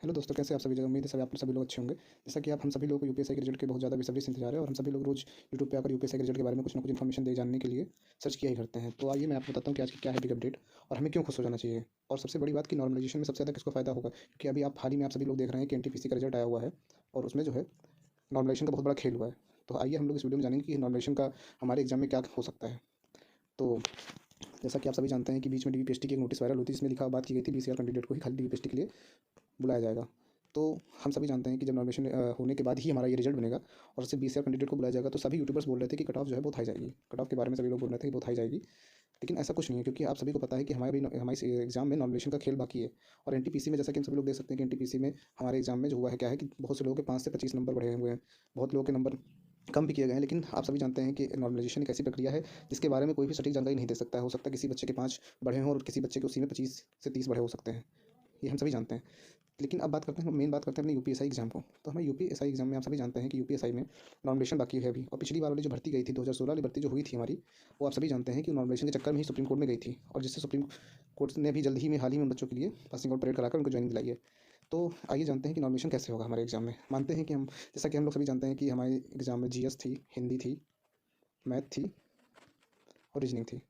Hello दोस्तों, कैसे आप सभी जगह। उम्मीद है सभी आप सभी लोग अच्छे होंगे। जैसा कि आप हम सभी लोग को यूपीएससी के रिजल्ट के बहुत ज़्यादा बेसब्री से इंतजार है और हम सभी लोग रोज़ यूट्यूब पे आकर यूपीएससी के रिजल्ट के बारे में कुछ ना कुछ इन्फॉर्मेशन दे जानने के लिए सर्च किया ही करते हैं। तो आइए मैं आपको बताता हूँ कि आज की क्या है बिग अपडेट और हमें क्यों खुश हो जाना चाहिए। और सबसे बड़ी बात कि नॉर्मलाइजेशन में सबसे ज़्यादा किसको फायदा होगा, क्योंकि अभी आप हाल ही में आप सभी लोग देख रहे हैं कि एनटीपीसी का रिजल्ट आया हुआ है और उसमें जो है नॉर्मलाइजेशन का बहुत बड़ा खेल हुआ है। तो आइए हम लोग इस वीडियो में जानेंगे कि नॉर्मलाइजेशन का हमारे एग्जाम में क्या हो सकता है। तो जैसा कि आप सभी जानते हैं कि बीच में डीवीपीएसटी की एक नोटिस वायरल होती है जिसमें लिखा बात की गई थी बीसीआर कैंडिडेट को ही खाली डीवीपीएसटी के लिए बुलाया जाएगा। तो हम सभी जानते हैं कि जब नॉमिनेशन होने के बाद ही हमारा ये रिजल्ट बनेगा और सिर्फ बीसीआर कैंडिडेट को बुलाया जाएगा। तो सभी यूट्यूबर्स बोल रहे थे कि कट ऑफ जो है बहुत हाई जाएगी, कट ऑफ के बारे में सभी लोग बोल रहे थे कि बहुत हाई जाएगी। लेकिन ऐसा कुछ नहीं है, क्योंकि आप सभी को पता है कि हमारे एग्जाम में नॉमिनेशन का खेल बाकी है। और एनटीपीसी में जैसा कि हम सभी लोग देख सकते हैं कि एनटीपीसी में हमारे एग्जाम में जो हुआ है क्या है कि बहुत से लोगों के 5 से 25 नंबर बढ़े हुए हैं, बहुत लोगों के नंबर कम भी किए गए हैं। लेकिन आप सभी जानते हैं कि नॉर्मलाइजेशन एक ऐसी प्रक्रिया है जिसके बारे में कोई भी सटीक जानकारी नहीं दे सकता है। हो सकता है किसी बच्चे के 5 बढ़े हों और किसी बच्चे के उसी में 25 से 30 बढ़े हो सकते हैं, ये हम सभी जानते हैं। लेकिन अब बात करते हैं, मेन बात करते हैं अपने यूपीएसआई एग्जाम को। तो हमें यूपीएसआई एग्जाम में आप सभी जानते हैं कि यूपीएसआई में नॉमिनेशन बाकी है अभी। और पिछली बार वाली जो भर्ती गई थी 2016 वाली भर्ती जो हुई थी हमारी, वो आप सभी जानते हैं कि नॉमिनेशन के चक्कर में ही सुप्रीम कोर्ट में गई थी और जिससे सुप्रीम कोर्ट ने भी जल्द ही में हाल ही में उन बच्चों के लिए पासिंग आउट परेड कराकर उनको ज्वाइनिंग दिलाई है। तो आइए जानते हैं कि नॉमिनेशन कैसे होगा हमारे एग्जाम में। मानते हैं कि हम, जैसा कि हम लोग सभी जानते हैं कि हमारे एग्जाम में जीएस थी, हिंदी थी, मैथ थी और रीजनिंग थी।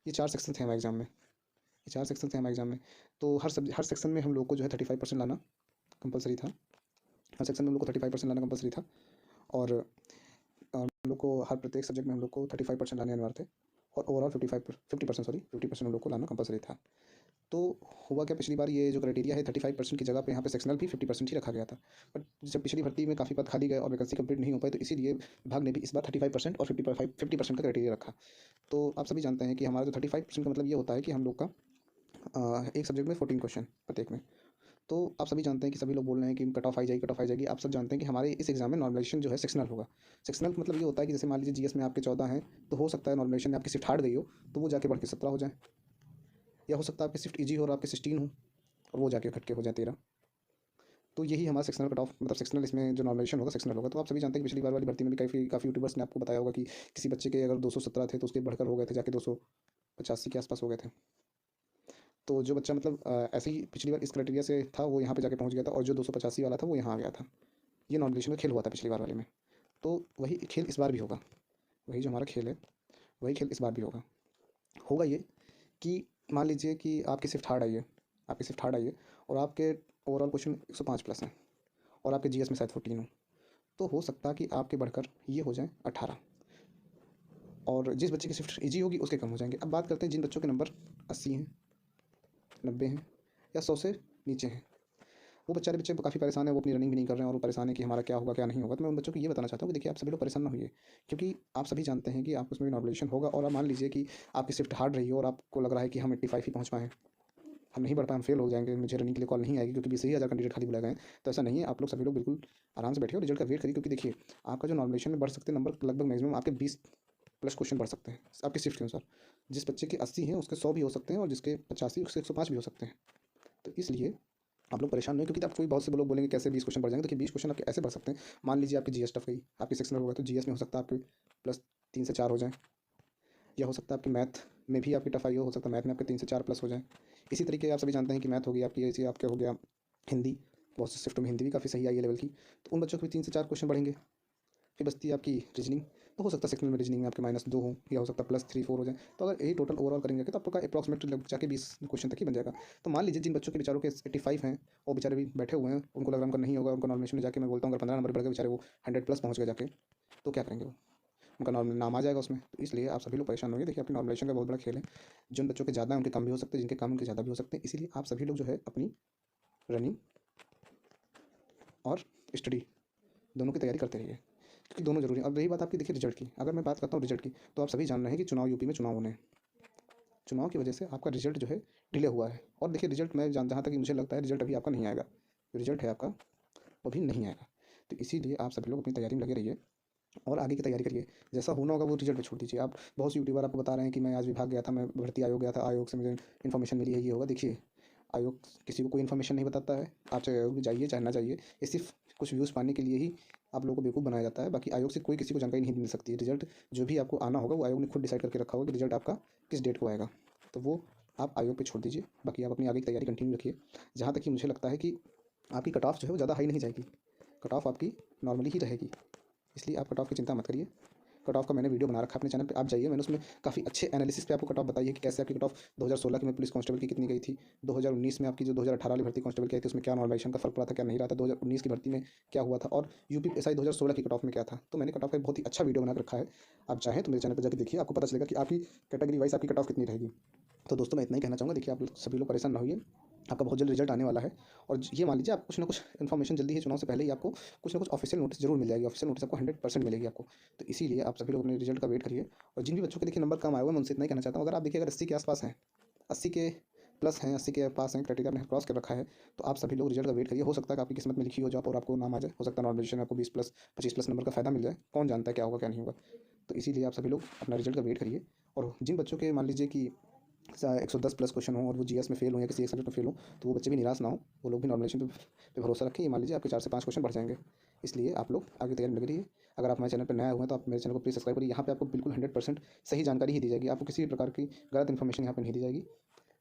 ये 4 सेक्शन थे हमारे एग्जाम में, ये 4 सेक्शन थे हमारे एग्जाम में। तो हर सेक्शन में हम लोग को जो है 35% लाना कंपलसरी था। हर सेक्शन में हम लोग को 35% लाना कंपलसरी था। और हम लोग को हर प्रत्येक सब्जेक्ट में हम लोग को 35% लाने अनिवार्य थे। और ओवरऑल 50% हम लोग को लाना कंपलसरी था। तो हुआ क्या, पिछली बार ये जो क्राइटेरिया है 35% की जगह पे यहाँ पे सेक्शनल भी 50% ही रखा गया था। बट जब पिछली भर्ती में काफ़ी पद खाली गए और वैकेंसी कंप्लीट नहीं हो पाई, तो इसीलिए विभाग ने भी इस बार 35% और 50% का क्राइटेरिया रखा। तो आप सभी जानते हैं कि हमारा जो 35% का मतलब ये होता है कि हम लोग का एक सब्जेक्ट में 14 क्वेश्चन प्रत्येक में। तो आप सभी जानते हैं कि सभी लोग बोल रहे हैं कि कट ऑफ आई जाएगी, कट ऑफ आई जाएगी। आप सब जानते हैं कि हमारे इस एग्जाम में नॉर्मलाइजेशन जो है सेक्शनल होगा। सेक्शनल मतलब ये होता है कि जैसे मान लीजिए जीएस में आपके 14 हैं, तो हो सकता है नॉर्मलाइजेशन में आपकी शिफ्ट हार्ड गई हो तो वो जाके बढ़ के 17 हो जाए, या हो सकता है आपकी शिफ्ट ईजी हो और आपके 16 हो और वो जाके घट के हो जाए 13। तो यही हमारा सेक्शनल कट ऑफ, मतलब सेक्शनल इसमें जो नॉर्मलाइजेशन होगा सेक्शनल होगा। तो आप सभी जानते हैं कि पिछली बार वाली भर्ती में भी काफ़ी यूट्यूबर्स ने आपको बताया होगा कि किसी बच्चे के अगर 217 थे तो उसके बढ़कर हो गए थे जाके 285 के आसपास हो गए थे। तो जो बच्चा मतलब ऐसे ही पिछली बार इस क्राइटेरिया से था वो यहाँ पे जाके पहुँच गया था, और जो 285 वाला था वो यहाँ आ गया था। ये नॉर्मलाइजेशन का खेल हुआ था पिछली बार वाले में। तो वही खेल इस बार भी होगा, वही जो हमारा खेल है वही खेल इस बार भी होगा। होगा ये कि मान लीजिए कि आपकी शिफ्ट हार्ड आई है, आपकी शिफ्ट हार्ड आई है और आपके ओवरऑल क्वेश्चन 105 प्लस हैं और आपके जीएस में शायद 14 हो, तो हो सकता है कि आपके बढ़कर ये हो जाए 18, और जिस बच्चे की शिफ्ट ईजी होगी उसके कम हो जाएंगे। अब बात करते हैं जिन बच्चों के नंबर 80 हैं, 90 हैं या 100 से नीचे हैं, वो बेचारे बच्चे काफ़ी परेशान है, वो अपनी रनिंग भी नहीं कर रहे हैं और वो परेशान है कि हमारा क्या होगा क्या नहीं होगा। तो मैं उन बच्चों को ये बताना चाहता हूँ कि देखिए आप सभी लोग परेशान ना होइए, क्योंकि आप सभी जानते हैं कि आपको उसमें भी नॉर्मलाइजेशन होगा। और आप मान लीजिए कि आपकी शिफ्ट हार्ड रही हो और आपको लग रहा है कि हम 85 ही पहुँच पाएँ, हम नहीं बढ़ पाए, हम फेल हो जाएंगे, मुझे रनिंग के लिए कॉल नहीं आएगी क्योंकि 20,000 कैंडिडेट खाली बुलाए गए हैं। तो ऐसा नहीं है, आप लोग सभी लोग बिल्कुल आराम से बैठिए और रिजल्ट का वेट करिए, क्योंकि देखिए आपका जो नॉर्मलाइजेशन में बढ़ सकते हैं नंबर, लगभग मैक्सिमम आपके 20 प्लस क्वेश्चन बढ़ सकते हैं आपकी शिफ्ट के अनुसार। जिस बच्चे के 80 हैं उसके 100 भी हो सकते हैं और जिसके 85 उसके 105 भी हो सकते हैं। तो इसलिए आप लोग परेशान नहीं, क्योंकि आप कोई बहुत से लोग बोलेंगे कैसे 20 क्वेश्चन बढ़ जाएंगे। देखिए 20 क्वेश्चन आपके ऐसे बढ़ सकते हैं, मान लीजिए आपकी जीएस टफ गई, आपकी सेक्शनल हो गया, तो जीएस में हो सकता है आपके प्लस 3 से 4 हो जाए, या हो सकता है आपकी मैथ में भी आपकी टफ आई हो सकता है मैथ में आपके 3 से 4 प्लस हो जाए। इसी तरीके आप सभी जानते हैं कि मैथ हो गई आपकी, ऐसी आपके हो गया हिंदी, बहुत से शिफ्ट में हिंदी भी काफ़ी सही आई है लेवल की, तो उन बच्चों के भी 3 से 4 क्वेश्चन बढ़ेंगे। फिर बचती है आपकी रीजनिंग, तो हो सकता है सेक्शनल में रीजनिंग में आपके -2 हो, या हो सकता है +3-4 हो जाए। तो अगर यही टोटल ओवरऑल करेंगे तो आपका अप्रॉक्सीमेटली लग जाके 20 क्वेश्चन तक ही बन जाएगा। तो मान लीजिए जिन बच्चों के बेचारों के 85 हैं, वो बेचारे भी बैठे हुए हैं, उनको लग रहा है उनका नहीं होगा, उनको नॉमिनेशन में जाके मैं बोलता हूँ अगर 15 नंबर बढ़ गए बेचारे, वो 100 प्लस पहुँच गए जाके, तो क्या करेंगे वो, उनका नाम आ जाएगा उसमें। तो इसलिए आप सभी लोग परेशान होंगे। देखिए आपकी नॉर्मलाइजेशन का बहुत बड़ा खेल है, जिन बच्चों के ज़्यादा हैं उनके कम भी हो सकते हैं, जिनके कम उनके ज़्यादा भी हो सकते हैं। इसीलिए आप सभी लोग जो है अपनी रनिंग और स्टडी दोनों की तैयारी करते रहिए, क्योंकि दोनों जरूरी है। अब रही बात आपकी, देखिए रिजल्ट की, अगर मैं बात करता हूँ रिजल्ट की, तो आप सभी जान रहे हैं कि चुनाव, यूपी में चुनाव होने हैं, चुनाव की वजह से आपका रिजल्ट जो है डिले हुआ है। और देखिए रिजल्ट मैं जहाँ तक कि मुझे लगता है रिजल्ट अभी आपका नहीं आएगा, रिजल्ट है आपका वो भी नहीं आएगा। तो इसीलिए आप सभी लोग अपनी तैयारी में लगे रहिए और आगे की तैयारी करिए। जैसा होना होगा वो रिजल्ट पे छोड़ दीजिए। आप बहुत से यूट्यूबर आपको बता रहे हैं कि मैं आज विभाग गया था, मैं भर्ती आयोग गया था, आयोग से मुझे इन्फॉर्मेशन मिली है, ये होगा। देखिए आयोग किसी को कोई इन्फॉर्मेशन नहीं बताता है, आप चाहे आयोग में जाइए चाहे ना जाइए, ये सिर्फ कुछ व्यूज़ पाने के लिए ही आप लोगों को बेवकूफ़ बनाया जाता है। बाकी आयोग से कोई किसी को जानकारी नहीं मिल सकती। रिजल्ट जो भी आपको आना होगा वो आयोग ने खुद डिसाइड करके रखा होगा कि रिजल्ट आपका किस डेट को आएगा, तो वो आप आयोग पे छोड़ दीजिए। बाकी आप अपनी आगे की तैयारी कंटिन्यू रखिए। जहाँ तक कि मुझे लगता है कि आपकी कट ऑफ जो है वो ज़्यादा हाई नहीं जाएगी, कट ऑफ आपकी नॉर्मली ही रहेगी, इसलिए आप कट ऑफ की चिंता मत करिए। कट ऑफ का मैंने वीडियो बना रखा है अपने चैनल पे, आप जाइए, मैंने उसमें काफ़ी अच्छे एनालिसिस पे आपको कट ऑफ बताई है कि कैसे आपकी कट ऑफ 2016 की में पुलिस कांस्टेबल की कितनी गई थी, 2019 में आपकी जो 2018 वाली भर्ती कांस्टेबल की आई थी उसमें क्या नॉर्मलाइजेशन का फर्क पड़ा था, क्या नहीं रहा था, 2019 की भर्ती में क्या हुआ था, और यूपीएसआई 2016 की कट ऑफ में क्या था। तो मैंने कट ऑफ का एक बहुत ही अच्छा वीडियो बना रखा है, आप चाहें तो मेरे चैनल पर जाकर देखिए, आपको पता चलेगा कि आपकी कैटेगरी वाइज आपकी कट ऑफ कितनी रहेगी। तो दोस्तों मैं इतना ही कहना चाहूँगा, देखिए आप सभी लोग परेशान ना होइए, आपका बहुत जल्द रिजल्ट आने वाला है। और ये मान लीजिए आप कुछ ना कुछ इन्फॉर्मेशन जल्दी ही चुनाव से पहले ही आपको कुछ ना कुछ ऑफिशियल नोटिस जरूर मिल जाएगी, ऑफिशियल नोटिस आपको 100% मिलेगी आपको। तो इसीलिए आप सभी लोग अपने रिजल्ट का वेट करिए। और जिन भी बच्चों के देखिए नंबर कम आए हुए हैं मैं उनसे इतना ही कहना चाहता हूँ, अगर आप देखिए अगर 80 के आसपास हैं, 80 के प्लस हैं, 80 के पास हैं, क्राइटेरिया में क्रॉस कर रखा है, तो आप सभी लोग रिजल्ट का वेट करिए। हो सकता है कि आपकी किस्मत में लिखी हो जॉब और आपको नाम आ जाए, हो सकता है नॉर्मलाइजेशन में आपको 20 प्लस 25 प्लस नंबर का फायदा मिल जाए, कौन जानता है क्या होगा क्या नहीं होगा। तो इसीलिए आप सभी लोग अपना रिजल्ट का वेट करिए। और जिन बच्चों के मान लीजिए कि 110 प्लस क्वेश्चन हो और वो जीएस में फेल हो या किसी एक सब्जेक्ट में फेल हो, तो वो बच्चे भी निराश ना हो, वो लोग भी नॉर्मलाइजेशन पे भरोसा रखें। ये मान लीजिए आपके 4 से 5 क्वेश्चन बढ़ जाएंगे, इसलिए आप लोग आगे तैयारी में लगे रहिए। अगर आप हमारे चैनल पर नए हुए हैं तो आप मेरे चैनल को प्लीज़ सब्सक्राइब करिए, यहाँ पे आपको बिल्कुल 100% सही जानकारी ही दी जाएगी, आपको किसी भी प्रकार की गलत इन्फॉर्मेशन यहाँ पे नहीं दी जाएगी।